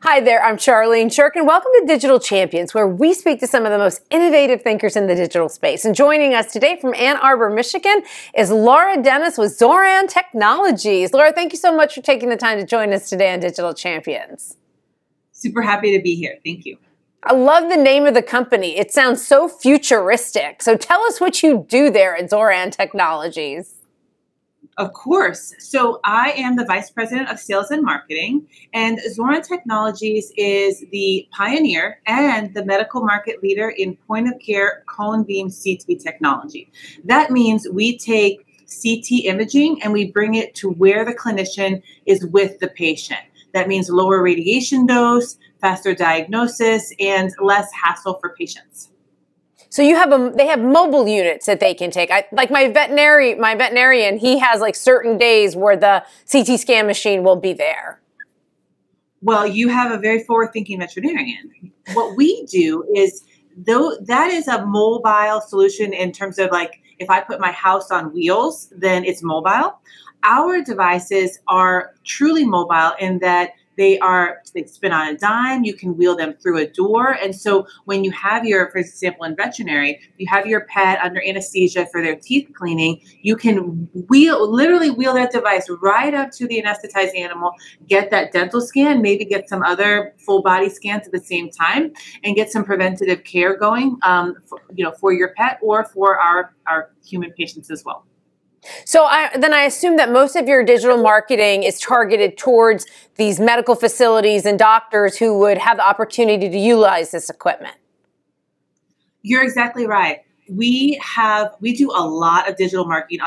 Hi there, I'm Charlene Shirk, and welcome to Digital Champions, where we speak to some of the most innovative thinkers in the digital space. And joining us today from Ann Arbor, Michigan, is Laura Dennis with Xoran Technologies. Laura, thank you so much for taking the time to join us today on Digital Champions. Super happy to be here. Thank you. I love the name of the company. It sounds so futuristic. So tell us what you do there at Xoran Technologies. Of course. So I am the Vice President of Sales and Marketing, and Xoran Technologies is the pioneer and the medical market leader in point-of-care cone beam CT technology. That means we take CT imaging and we bring it to where the clinician is with the patient. That means lower radiation dose, faster diagnosis, and less hassle for patients. So they have mobile units that they can take. Like my veterinarian, he has like certain days where the CT scan machine will be there. Well, you have a very forward-thinking veterinarian. What we do is, though that is a mobile solution in terms of like, if I put my house on wheels, then it's mobile. Our devices are truly mobile in that they spin on a dime. You can wheel them through a door. And so when you have for example, in veterinary, you have your pet under anesthesia for their teeth cleaning, you can literally wheel that device right up to the anesthetized animal, get that dental scan, maybe get some other full body scans at the same time, and get some preventative care going, for your pet or for our human patients as well. So then I assume that most of your digital marketing is targeted towards these medical facilities and doctors who would have the opportunity to utilize this equipment. You're exactly right. We do a lot of digital marketing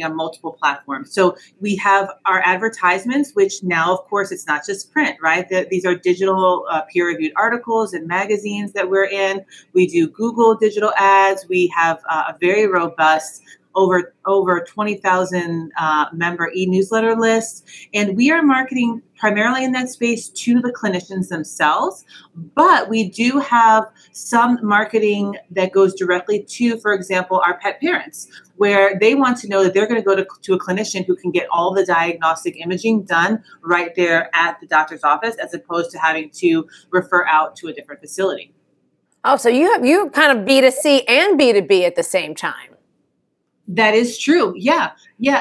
on multiple platforms. So we have our advertisements, which now, of course, it's not just print, right? These are digital peer-reviewed articles and magazines that we're in. We do Google digital ads. We have a very robust over 20,000 member e-newsletter list. And we are marketing primarily in that space to the clinicians themselves. But we do have some marketing that goes directly to, for example, our pet parents, where they want to know that they're going to go to a clinician who can get all the diagnostic imaging done right there at the doctor's office, as opposed to having to refer out to a different facility. Oh, so you kind of B2C and B2B at the same time. That is true. Yeah.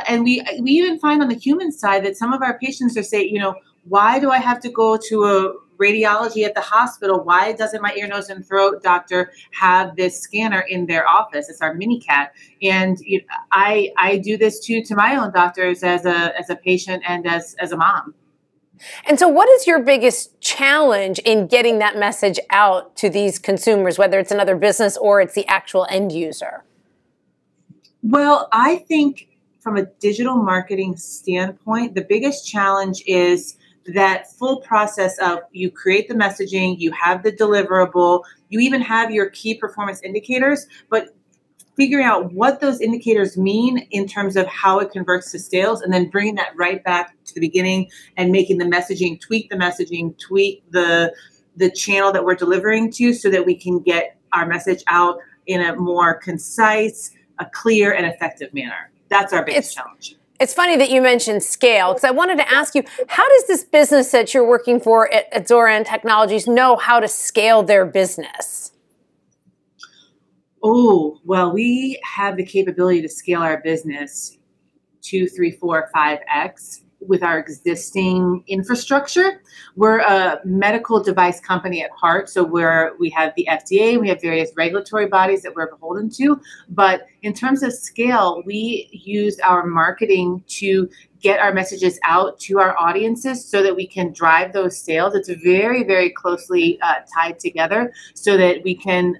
And we even find on the human side that some of our patients are saying, why do I have to go to a radiology at the hospital? Why doesn't my ear, nose, and throat doctor have this scanner in their office? It's our mini cat. And I do this too to my own doctors as a patient and as a mom. And so what is your biggest challenge in getting that message out to these consumers, whether it's another business or it's the actual end user? Well, I think from a digital marketing standpoint, the biggest challenge is that full process of you create the messaging, you have the deliverable, you even have your key performance indicators, but figuring out what those indicators mean in terms of how it converts to sales, and then bringing that right back to the beginning and making the messaging, tweak the channel that we're delivering to so that we can get our message out in a more concise, a clear and effective manner. That's our biggest challenge. It's funny that you mentioned scale, because I wanted to ask you, how does this business that you're working for at Xoran Technologies know how to scale their business? Oh, well, we have the capability to scale our business 2, 3, 4, 5x with our existing infrastructure. We're a medical device company at heart, so we have the FDA, we have various regulatory bodies that we're beholden to, but in terms of scale, we use our marketing to get our messages out to our audiences so that we can drive those sales. It's very, very closely tied together so that we can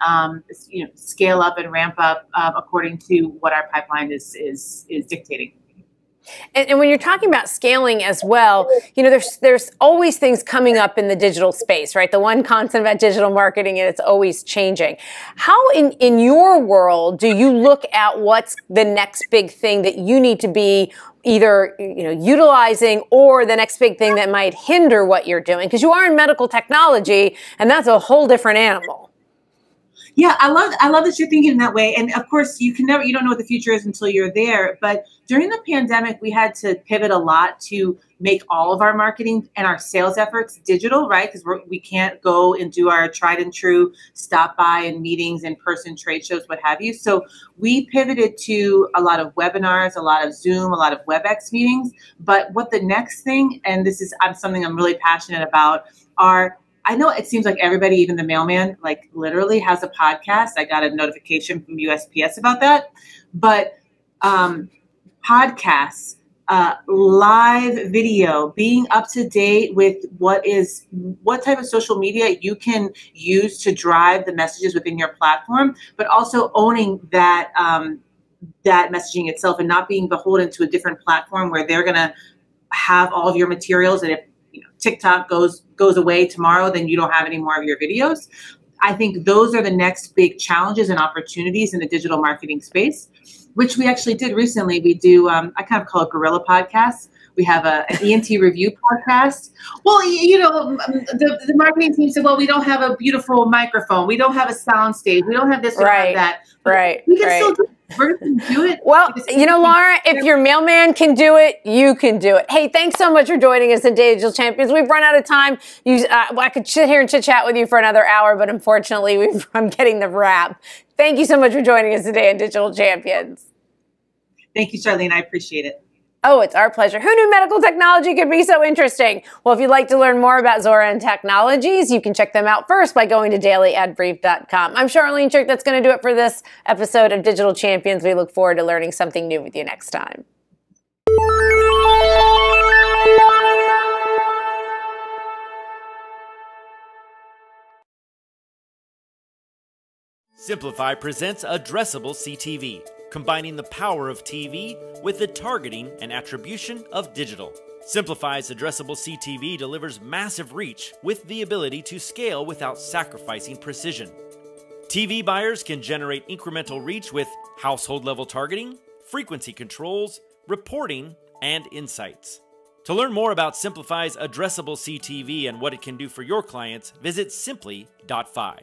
scale up and ramp up according to what our pipeline is dictating. And when you're talking about scaling as well, there's always things coming up in the digital space, right? The one constant about digital marketing, and it's always changing. How in your world do you look at what's the next big thing that you need to be either utilizing, or the next big thing that might hinder what you're doing? Because you are in medical technology, and that's a whole different animal. Yeah, I love that you're thinking that way. And of course, you don't know what the future is until you're there. But during the pandemic, we had to pivot a lot to make all of our marketing and our sales efforts digital, right? Because we can't go and do our tried and true stop by and meetings, in-person trade shows, what have you. So we pivoted to a lot of webinars, a lot of Zoom, a lot of WebEx meetings. But what the next thing, and this is something I'm really passionate about, are I know it seems like everybody, even the mailman, like literally has a podcast. I got a notification from USPS about that. But podcasts, live video, being up to date with what type of social media you can use to drive the messages within your platform, but also owning that that messaging itself and not being beholden to a different platform where they're going to have all of your materials. And if TikTok goes away tomorrow, then you don't have any more of your videos. I think those are the next big challenges and opportunities in the digital marketing space, which we actually did recently. We do, I kind of call it guerrilla podcasts. We have an ENT review podcast. Well, the marketing team said, well, we don't have a beautiful microphone. We don't have a sound stage. We don't have this, we don't have that. Right. We can still do it. We're going to do it. Well, Laura, if your mailman can do it, you can do it. Hey, thanks so much for joining us at Digital Champions. We've run out of time. I could sit here and chit-chat with you for another hour, but unfortunately, I'm getting the wrap. Thank you so much for joining us today on Digital Champions. Thank you, Charlene. I appreciate it. Oh, it's our pleasure. Who knew medical technology could be so interesting? Well, if you'd like to learn more about Xoran Technologies, you can check them out first by going to dailyadbrief.com. I'm Charlene Chick. That's going to do it for this episode of Digital Champions. We look forward to learning something new with you next time. Simplify presents Addressable CTV, combining the power of TV with the targeting and attribution of digital. Simplify's Addressable CTV delivers massive reach with the ability to scale without sacrificing precision. TV buyers can generate incremental reach with household-level targeting, frequency controls, reporting, and insights. To learn more about Simplify's Addressable CTV and what it can do for your clients, visit simply.fi.